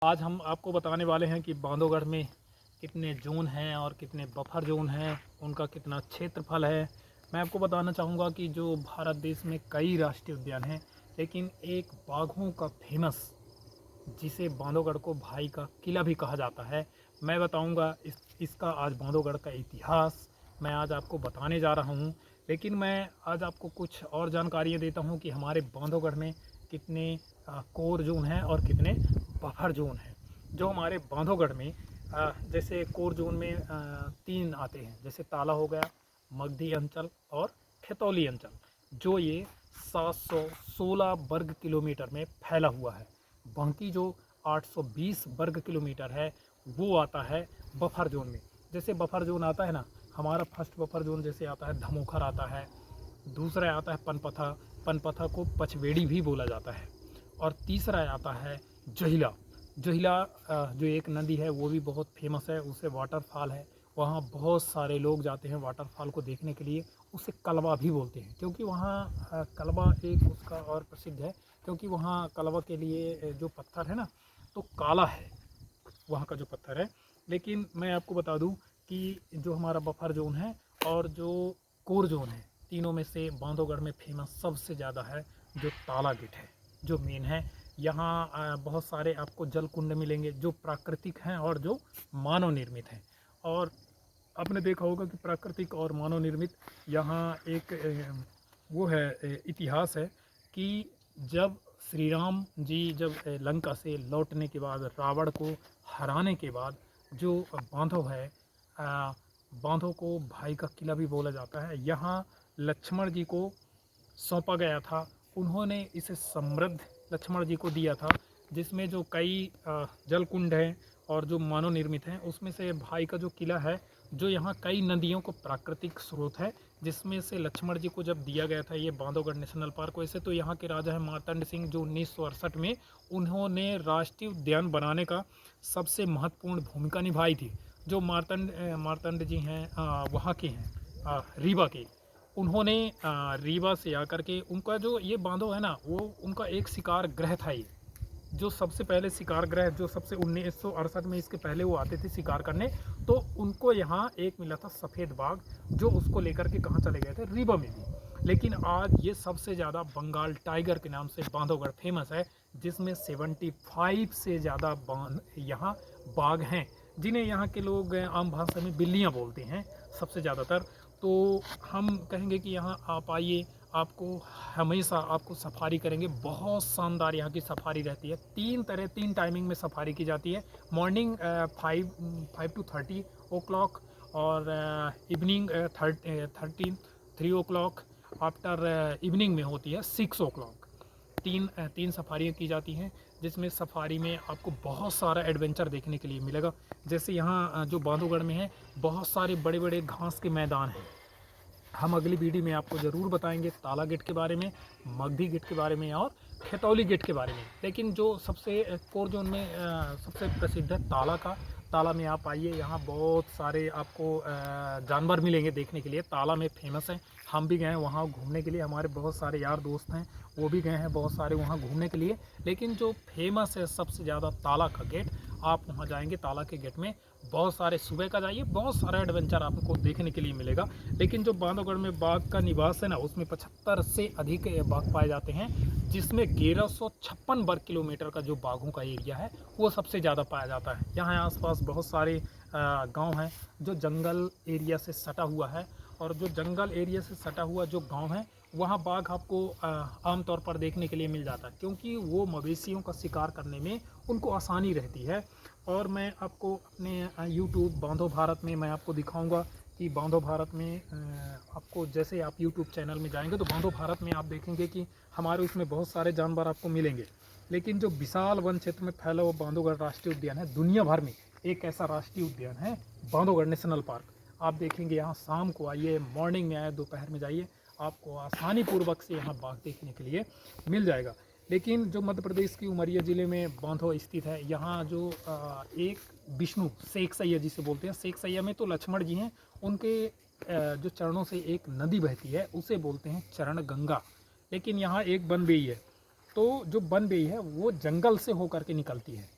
आज हम आपको बताने वाले हैं कि बांधवगढ़ में कितने जोन हैं और कितने बफर जोन हैं, उनका कितना क्षेत्रफल है। मैं आपको बताना चाहूँगा कि जो भारत देश में कई राष्ट्रीय उद्यान हैं, लेकिन एक बाघों का फेमस, जिसे बांधवगढ़ को भाई का किला भी कहा जाता है, मैं बताऊंगा इसका आज बांधवगढ़ का इतिहास मैं आज आपको बताने जा रहा हूं। लेकिन मैं आज आपको कुछ और जानकारियां देता हूं कि हमारे बांधवगढ़ में कितने कोर जोन हैं और कितने बफर जोन हैं। जो हमारे बांधवगढ़ में जैसे कोर जोन में 3 आते हैं, जैसे ताला हो गया, मगधी अंचल और खेतौली अंचल, जो ये 716 वर्ग किलोमीटर में फैला हुआ है। बाकी जो 820 वर्ग किलोमीटर है वो आता है बफर जोन में। जैसे बफर जोन आता है ना, हमारा फर्स्ट बफर जोन जैसे आता है धमोखर आता है, दूसरा आता है पनपथा, पनपथा को पचवेड़ी भी बोला जाता है, और तीसरा आता है जहिला। जहिला जो एक नदी है वो भी बहुत फेमस है, उसे वाटरफॉल है, वहाँ बहुत सारे लोग जाते हैं वाटरफॉल को देखने के लिए। उसे कलवा भी बोलते हैं, क्योंकि वहाँ कलवा एक उसका और प्रसिद्ध है, क्योंकि वहाँ कलवा के लिए जो पत्थर है ना, तो काला है वहाँ का जो पत्थर है। लेकिन मैं आपको बता दूँ कि जो हमारा बफर जोन है और जो कोर जोन है, तीनों में से बांधवगढ़ में फेमस सबसे ज़्यादा है जो ताला गेट है, जो मेन है। यहाँ बहुत सारे आपको जल कुंड मिलेंगे जो प्राकृतिक हैं और जो मानव निर्मित हैं। और आपने देखा होगा कि प्राकृतिक और मानव निर्मित यहाँ एक वो है इतिहास है कि जब श्री राम जी जब लंका से लौटने के बाद, रावण को हराने के बाद, जो बांधव है, बांधव को भाई का किला भी बोला जाता है, यहाँ लक्ष्मण जी को सौंपा गया था। उन्होंने इसे समृद्ध लक्ष्मण जी को दिया था, जिसमें जो कई जल कुंड हैं और जो मानव निर्मित हैं, उसमें से भाई का जो किला है, जो यहाँ कई नदियों को प्राकृतिक स्रोत है, जिसमें से लक्ष्मण जी को जब दिया गया था ये बांधवगढ़ नेशनल पार्क। वैसे तो यहाँ के राजा हैं मार्तंड सिंह, जो 1968 में उन्होंने राष्ट्रीय उद्यान बनाने का सबसे महत्वपूर्ण भूमिका निभाई थी। जो मार्तंड जी हैं वहाँ के हैं, रीवा के। उन्होंने रीवा से आकर के, उनका जो ये बांधव है ना, वो उनका एक शिकार गृह था। ये जो सबसे पहले शिकार ग्रह, जो सबसे 1968 में इसके पहले वो आते थे शिकार करने, तो उनको यहाँ एक मिला था सफ़ेद बाघ, जो उसको लेकर के कहाँ चले गए थे, रीवा में भी। लेकिन आज ये सबसे ज़्यादा बंगाल टाइगर के नाम से बांधवगढ़ फेमस है, जिसमें 75 से ज़्यादा यहाँ बाघ हैं, जिन्हें यहाँ के लोग आम भाषा में बिल्लियाँ बोलते हैं सबसे ज़्यादातर। तो हम कहेंगे कि यहाँ आप आइए, आपको हमेशा आपको सफारी करेंगे। बहुत शानदार यहाँ की सफारी रहती है। 3 टाइमिंग में सफारी की जाती है। मॉर्निंग 5 to 30 o'clock, और इवनिंग 3 o'clock, आफ्टर इवनिंग में होती है 6 o'clock। तीन सफारियाँ की जाती हैं, जिसमें सफारी में आपको बहुत सारा एडवेंचर देखने के लिए मिलेगा। जैसे यहाँ जो बांधवगढ़ में है, बहुत सारे बड़े बड़े घास के मैदान हैं। हम अगली वीडियो में आपको ज़रूर बताएंगे ताला गेट के बारे में, मगधी गेट के बारे में और खेतौली गेट के बारे में। लेकिन जो सबसे कोर जोन में सबसे प्रसिद्ध है ताला का। ताला में आप आइए, यहाँ बहुत सारे आपको जानवर मिलेंगे देखने के लिए। ताला में फेमस है, हम भी गए हैं वहाँ घूमने के लिए, हमारे बहुत सारे यार दोस्त हैं वो भी गए हैं बहुत सारे वहाँ घूमने के लिए। लेकिन जो फेमस है सबसे ज़्यादा ताला का गेट, आप वहाँ जाएंगे ताला के गेट में बहुत सारे, सुबह का जाइए, बहुत सारा एडवेंचर आपको देखने के लिए मिलेगा। लेकिन जो बांधवगढ़ में बाघ का निवास है ना, उसमें 75 से अधिक बाघ पाए जाते हैं, जिसमें 1156 वर्ग किलोमीटर का जो बाघों का एरिया है वो सबसे ज़्यादा पाया जाता है। यहाँ आसपास बहुत सारे गांव हैं जो जंगल एरिया से सटा हुआ है, और जो जंगल एरिया से सटा हुआ जो गांव है, वहाँ बाघ आपको आमतौर पर देखने के लिए मिल जाता है, क्योंकि वो मवेशियों का शिकार करने में उनको आसानी रहती है। और मैं आपको अपने यूट्यूब बांधव भारत में मैं आपको दिखाऊंगा कि बांधव भारत में आपको, जैसे आप यूट्यूब चैनल में जाएंगे तो बांधव भारत में आप देखेंगे कि हमारे उसमें बहुत सारे जानवर आपको मिलेंगे। लेकिन जो विशाल वन क्षेत्र में फैला हुआ बांधवगढ़ राष्ट्रीय उद्यान है, दुनिया भर में एक ऐसा राष्ट्रीय उद्यान है बांधवगढ़ नेशनल पार्क। आप देखेंगे यहाँ शाम को आइए, मॉर्निंग में आए, दोपहर में जाइए, आपको आसानी पूर्वक से यहाँ बाघ देखने के लिए मिल जाएगा। लेकिन जो मध्य प्रदेश की उमरिया ज़िले में बांधव स्थित है, यहाँ जो एक विष्णु शेख सैया जिसे बोलते हैं, शेख सैया में तो लक्ष्मण जी हैं, उनके जो चरणों से एक नदी बहती है उसे बोलते हैं चरण गंगा। लेकिन यहाँ एक बनबेई है, तो जो बनबेई है वो जंगल से होकर के निकलती है,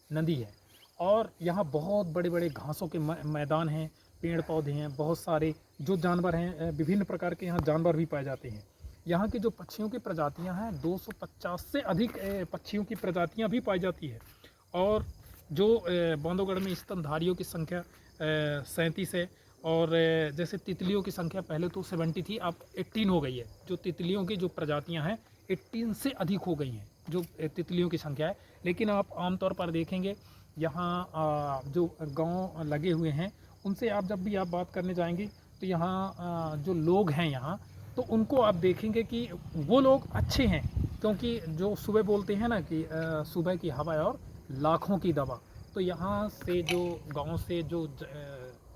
नदी है। और यहाँ बहुत बड़े बड़े घासों के मैदान हैं, पेड़ पौधे हैं, बहुत सारे जो जानवर हैं, विभिन्न प्रकार के यहाँ जानवर भी पाए जाते हैं। यहाँ की जो पक्षियों की प्रजातियाँ हैं 250 से अधिक पक्षियों की प्रजातियाँ भी पाई जाती है। और जो बांधवगढ़ में स्तनधारियों की संख्या 37 है। और जैसे तितलियों की संख्या पहले तो 70 थी, अब 18 हो गई है। जो तितलियों की जो प्रजातियां हैं 18 से अधिक हो गई हैं जो तितलियों की संख्या है। लेकिन आप आमतौर पर देखेंगे यहाँ जो गांव लगे हुए हैं उनसे आप जब भी आप बात करने जाएंगे तो यहाँ जो लोग हैं यहाँ, तो उनको आप देखेंगे कि वो लोग अच्छे हैं। क्योंकि जो सुबह बोलते हैं ना कि सुबह की हवा और लाखों की दवा, तो यहाँ से जो गांव से जो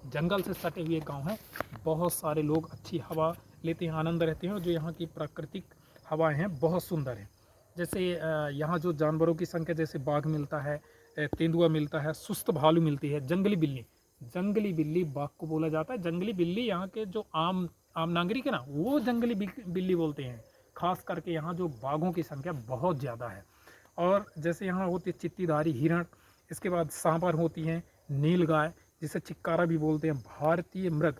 जंगल से सटे हुए गांव हैं, बहुत सारे लोग अच्छी हवा लेते हैं, आनंद रहते हैं। और जो यहाँ की प्राकृतिक हवाएं हैं बहुत सुंदर हैं। जैसे यहाँ जो जानवरों की संख्या, जैसे बाघ मिलता है, तेंदुआ मिलता है, सुस्त भालू मिलती है, जंगली बिल्ली बाघ को बोला जाता है। जंगली बिल्ली यहाँ के जो आम नागरिक है ना, वो जंगली बिल्ली बोलते हैं। खास करके यहाँ जो बाघों की संख्या बहुत ज़्यादा है। और जैसे यहाँ होती है चित्तीधारी हिरण, इसके बाद सांभर होती हैं, नीलगाय जिसे चिक्कारा भी बोलते हैं, भारतीय मृग,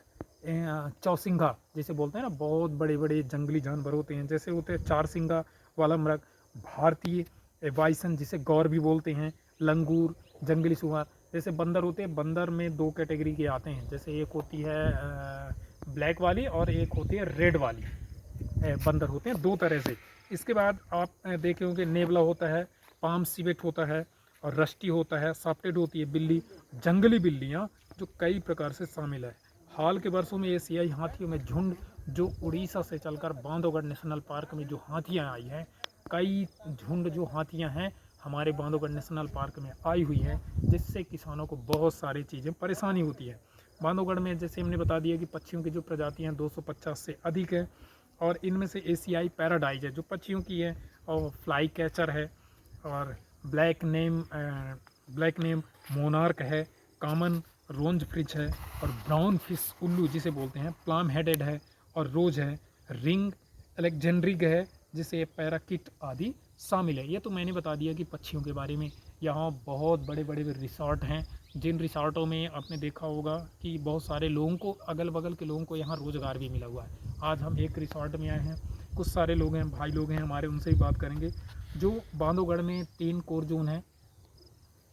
चौसिंघा जिसे बोलते हैं ना, बहुत बड़े बड़े जंगली जानवर होते हैं। जैसे होते हैं चार सिंगा वाला मृग, भारतीय बाइसन जिसे गौर भी बोलते हैं, लंगूर, जंगली सुअर। जैसे बंदर होते हैं, बंदर में दो कैटेगरी के आते हैं। जैसे एक होती है ब्लैक वाली और एक होती है रेड वाली, बंदर होते हैं दो तरह से। इसके बाद आप देखे होंगे नेवला होता है, पाम सिवेट होता है और रस्टी होता है, सॉफ्टेड होती है बिल्ली। जंगली बिल्लियाँ जो कई प्रकार से शामिल है। हाल के वर्षों में एशियाई हाथियों में झुंड जो उड़ीसा से चलकर बांधवगढ़ नेशनल पार्क में जो हाथियाँ आई हैं, कई झुंड जो हाथियाँ हैं हमारे बांधवगढ़ नेशनल पार्क में आई हुई हैं, जिससे किसानों को बहुत सारी चीज़ें परेशानी होती है। बांधवगढ़ में जैसे हमने बता दिया कि पक्षियों की जो प्रजातियाँ 250 से अधिक है। और इनमें से एशियाई पैराडाइज है जो पक्षियों की है, और फ्लाई कैचर है, और ब्लैक नेम मोनार्क है, कॉमन रोंज फिश है, और ब्राउन फिश उल्लू जिसे बोलते हैं, प्लाम हेडेड है, और रोज है, रिंग अलेक्जेंड्रिक है जिसे पैराकिट आदि शामिल है। ये तो मैंने बता दिया कि पक्षियों के बारे में। यहाँ बहुत बड़े बड़े रिसॉर्ट हैं, जिन रिसॉर्टों में आपने देखा होगा कि बहुत सारे लोगों को, अगल बगल के लोगों को यहाँ रोज़गार भी मिला हुआ है। आज हम एक रिसॉर्ट में आए हैं, कुछ सारे लोग हैं, भाई लोग हैं हमारे, उनसे ही बात करेंगे। जो बांधवगढ़ में 3 कोर जोन है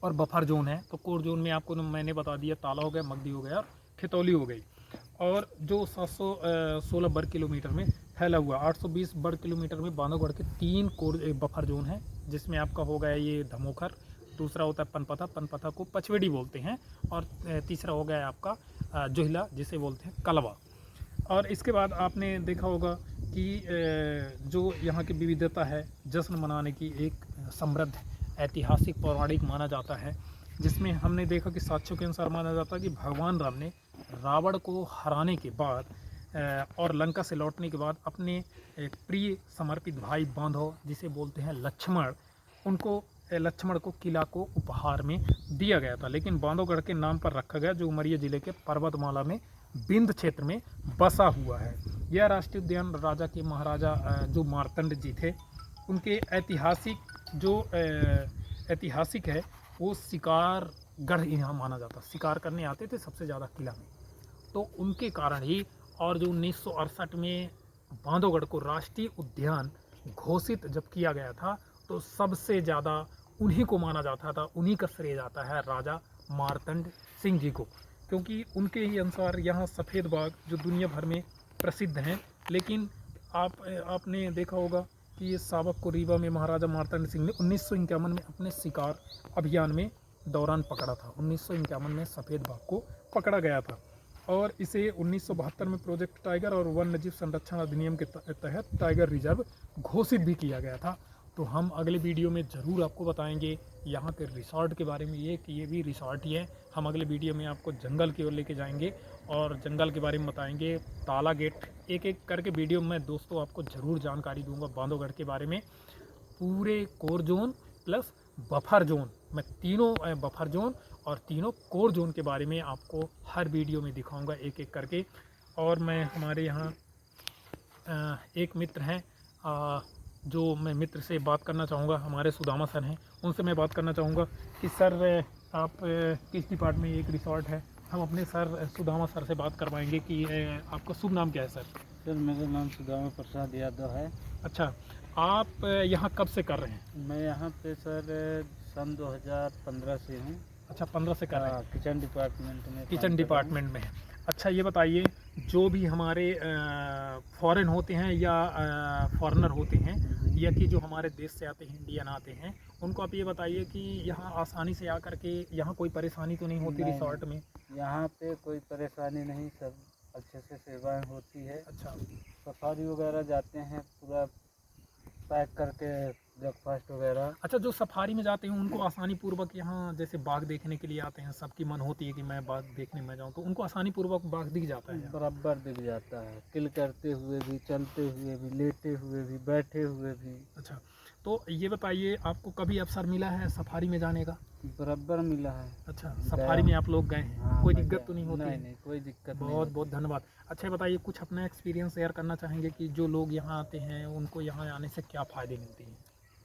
और बफर जोन है। तो कोर जोन में आपको मैंने बता दिया, ताला हो गया, मगदी हो गया और खितौली हो गई। और जो 716 वर्ग किलोमीटर में फैला हुआ, 820 वर्ग किलोमीटर में बांधवगढ़ के 3 कोर बफर जोन है, जिसमें आपका हो गया ये धमोखर, दूसरा होता है पनपथा को पचवेड़ी बोलते हैं, और तीसरा हो गया आपका जोहिला जिसे बोलते हैं कलवा। और इसके बाद आपने देखा होगा कि जो यहाँ की विविधता है, जश्न मनाने की एक समृद्ध ऐतिहासिक पौराणिक माना जाता है, जिसमें हमने देखा कि साक्ष्यों के अनुसार माना जाता है कि भगवान राम ने रावण को हराने के बाद और लंका से लौटने के बाद अपने प्रिय समर्पित भाई बांधव जिसे बोलते हैं लक्ष्मण, उनको लक्ष्मण को किला को उपहार में दिया गया था। लेकिन बांधवगढ़ के नाम पर रखा गया, जो उमरिया जिले के पर्वतमाला में बिंद क्षेत्र में बसा हुआ है। यह राष्ट्रीय उद्यान राजा के महाराजा जो मार्तंड जी थे, उनके ऐतिहासिक है वो शिकारगढ़ यहाँ माना जाता। शिकार करने आते थे सबसे ज़्यादा किला में, तो उनके कारण ही। और जो 1968 में बांधवगढ़ को राष्ट्रीय उद्यान घोषित जब किया गया था, तो सबसे ज़्यादा उन्हीं को माना जाता था, उन्हीं का श्रेय जाता है राजा मार्तंड सिंह जी को, क्योंकि उनके ही अनुसार यहाँ सफ़ेद बाघ जो दुनिया भर में प्रसिद्ध हैं। लेकिन आपने देखा होगा कि ये सावक को रीवा में महाराजा मार्तंड सिंह ने 1951 में अपने शिकार अभियान में दौरान पकड़ा था। 1951 में सफ़ेद बाघ को पकड़ा गया था, और इसे 1972 में प्रोजेक्ट टाइगर और वन्यजीव संरक्षण अधिनियम के तहत टाइगर रिजर्व घोषित भी किया गया था। तो हम अगले वीडियो में ज़रूर आपको बताएंगे यहाँ के रिसॉर्ट के बारे में, ये भी रिसॉर्ट ही है। हम अगले वीडियो में आपको जंगल की ओर लेके जाएंगे और जंगल के बारे में बताएंगे, ताला गेट, एक एक करके वीडियो में दोस्तों आपको ज़रूर जानकारी दूंगा बांधवगढ़ के बारे में। पूरे core zone plus buffer zone, मैं तीनों बफर जोन और तीनों कोर जोन के बारे में आपको हर वीडियो में दिखाऊंगा एक एक करके। और मैं हमारे यहाँ एक मित्र हैं जो मैं मित्र से बात करना चाहूँगा, हमारे सुदामा सर हैं, उनसे मैं बात करना चाहूँगा कि सर आप किस डिपार्टमेंट में एक रिसॉर्ट है, हम अपने सर सुदामा सर से बात करवाएंगे कि आपका शुभ नाम क्या है सर? सर मेरा नाम सुदामा प्रसाद यादव है। अच्छा, आप यहाँ कब से कर रहे हैं? मैं यहाँ पे सर सन 2015 से हूँ। अच्छा, 15 से कर रहे हैं। किचन डिपार्टमेंट में किचन डिपार्टमेंट में है। अच्छा, ये बताइए, जो भी हमारे फॉरेन होते हैं या फॉरेनर होते हैं या कि जो हमारे देश से आते हैं, इंडियन आते हैं, उनको आप ये बताइए कि यहाँ आसानी से आकर के यहाँ कोई परेशानी तो नहीं होती नहीं, रिसॉर्ट में? यहाँ पे कोई परेशानी नहीं, सब अच्छे से सेवाएं होती है। अच्छा, सफारी वगैरह जाते हैं, पूरा पैक करके ब्रेकफास्ट वगैरह। अच्छा, जो सफारी में जाते हैं उनको आसानी पूर्वक यहाँ जैसे बाघ देखने के लिए आते हैं, सबकी मन होती है कि मैं बाघ देखने में जाऊँ, तो उनको आसानी पूर्वक बाघ दिख जाता है यहाँ? बराबर दिख जाता है, किल करते हुए भी, चलते हुए भी, लेटे हुए भी, बैठे हुए भी। अच्छा, तो ये बताइए, आपको कभी अवसर मिला है सफारी में जाने का? बराबर मिला है। अच्छा, सफारी में आप लोग गए हैं? हाँ, कोई दिक्कत तो नहीं होती नहीं है? नहीं, कोई दिक्कत नहीं बहुत होती। बहुत धन्यवाद। अच्छा, बताइए, कुछ अपना एक्सपीरियंस शेयर करना चाहेंगे कि जो लोग यहाँ आते हैं उनको यहाँ आने से क्या फ़ायदे मिलते हैं?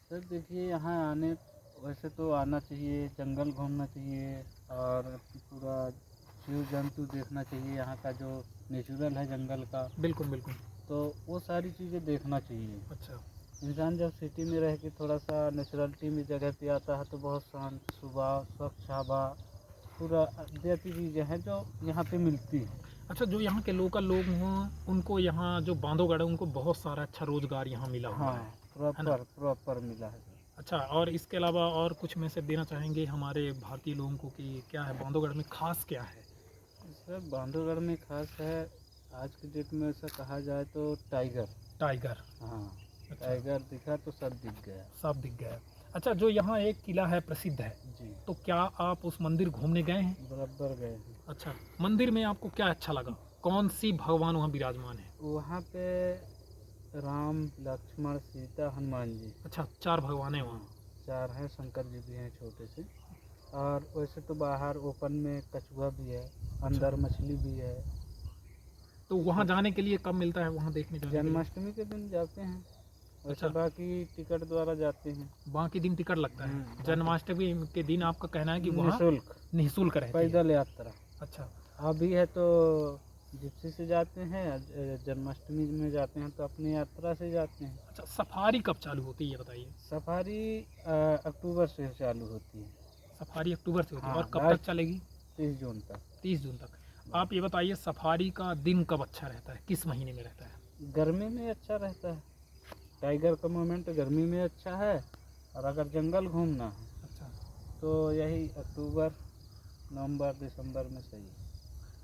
सर देखिए, यहाँ आने वैसे तो आना चाहिए, जंगल घूमना चाहिए और पूरा जीव जंतु देखना चाहिए, यहाँ का जो नेचुरल है जंगल का, बिल्कुल बिल्कुल। तो वो सारी चीज़ें देखना चाहिए। अच्छा, इंसान जब सिटी में रह के थोड़ा सा नेचुरलिटी में जगह पे आता है तो बहुत शांत सुबह, स्वच्छ हवा, पूरा जैसी चीज़ें हैं जो यहाँ पे मिलती हैं। अच्छा, जो यहाँ के लोकल लोग हों उनको यहाँ जो बांधवगढ़ है उनको बहुत सारा अच्छा रोज़गार यहाँ मिला हुआ है। हाँ, प्रॉपर मिला है। अच्छा, और इसके अलावा और कुछ मैसेज देना चाहेंगे हमारे भारतीय लोगों को कि क्या है बांधवगढ़ में खास क्या है? सर बांधवगढ़ में खास है, आज की डेट में ऐसा कहा जाए तो टाइगर। टाइगर। हाँ, अच्छा, टाइगर दिखा तो सब दिख गया। सब दिख गया। अच्छा, जो यहाँ एक किला है प्रसिद्ध है, जी, तो क्या आप उस मंदिर घूमने गए हैं? बराबर गए हैं। अच्छा, मंदिर में आपको क्या अच्छा लगा? कौन सी भगवान वहाँ विराजमान है? वहाँ पे राम, लक्ष्मण, सीता, हनुमान जी। अच्छा, 4 भगवान हैं वहाँ। 4 हैं, शंकर जी भी हैं छोटे से। और वैसे तो बाहर ओपन में कछुआ भी है, अंदर मछली भी है। तो वहाँ जाने के लिए कब मिलता है, वहाँ देखने जाने के लिए? जन्माष्टमी के दिन जाते हैं, वैसे अच्छा, बाकी टिकट द्वारा जाते हैं। बाकी दिन टिकट लगता है। हम्म, जन्माष्टमी के दिन आपका कहना है कि वहाँ निःशुल्क निःशुल्क रहती है? पैदल यात्रा। अच्छा, अभी है तो जिप्सी से जाते हैं, जन्माष्टमी में जाते हैं तो अपनी यात्रा से जाते हैं। अच्छा, सफारी कब चालू होती है ये बताइए? सफारी अक्टूबर से चालू होती है। सफारी अक्टूबर से होती है हाँ, और कब तक लास्ट चलेगी? 30 जून तक। 30 जून तक। आप ये बताइए, सफारी का दिन कब अच्छा रहता है, किस महीने में रहता है? गर्मी में अच्छा रहता है, टाइगर का मोमेंट गर्मी में अच्छा है। और अगर जंगल घूमना है अच्छा, तो यही अक्टूबर, नवंबर, दिसंबर में सही है।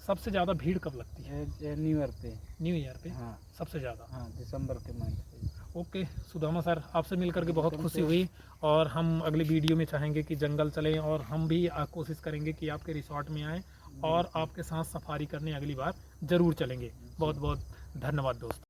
सबसे ज़्यादा भीड़ कब लगती है? न्यू ईयर पे। न्यू ईयर पे हाँ सबसे ज़्यादा? हाँ, दिसंबर के मंथ पे। ओके सुदामा सर, आपसे मिलकर के बहुत वेलकम खुशी सर। हुई और हम अगली वीडियो में चाहेंगे कि जंगल चलें और हम भी कोशिश करेंगे कि आपके रिसॉर्ट में आएँ और आपके साथ सफारी करने अगली बार ज़रूर चलेंगे। बहुत बहुत धन्यवाद दोस्तों।